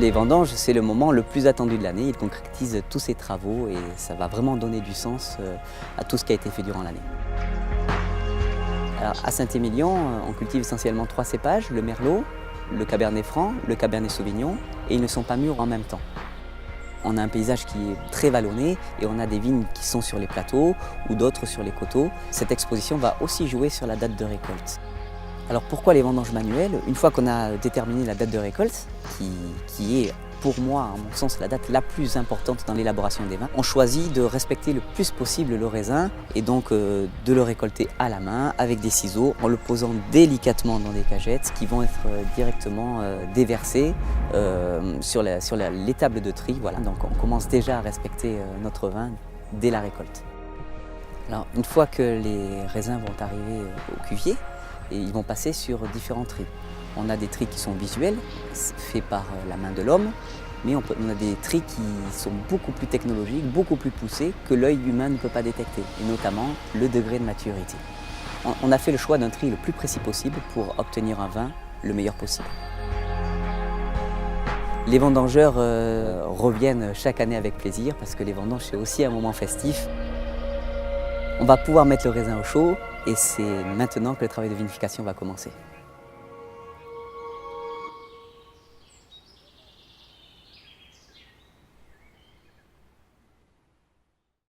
Les vendanges, c'est le moment le plus attendu de l'année. Ils concrétisent tous ces travaux et ça va vraiment donner du sens à tout ce qui a été fait durant l'année. À Saint-Émilion, on cultive essentiellement 3 cépages, le merlot, le cabernet franc, le cabernet sauvignon, et ils ne sont pas mûrs en même temps. On a un paysage qui est très vallonné et on a des vignes qui sont sur les plateaux ou d'autres sur les coteaux. Cette exposition va aussi jouer sur la date de récolte. Alors pourquoi les vendanges manuelles? Une fois qu'on a déterminé la date de récolte, qui est pour moi, à mon sens, la date la plus importante dans l'élaboration des vins, on choisit de respecter le plus possible le raisin et donc de le récolter à la main avec des ciseaux en le posant délicatement dans des cagettes qui vont être directement déversées sur l'étable de tri. Voilà, donc on commence déjà à respecter notre vin dès la récolte. Alors, une fois que les raisins vont arriver au cuvier, et ils vont passer sur différents tris. On a des tris qui sont visuels, faits par la main de l'homme, mais on a des tris qui sont beaucoup plus technologiques, beaucoup plus poussés, que l'œil humain ne peut pas détecter, et notamment le degré de maturité. On a fait le choix d'un tri le plus précis possible pour obtenir un vin le meilleur possible. Les vendangeurs reviennent chaque année avec plaisir, parce que les vendanges, c'est aussi un moment festif. On va pouvoir mettre le raisin au chaud, et c'est maintenant que le travail de vinification va commencer.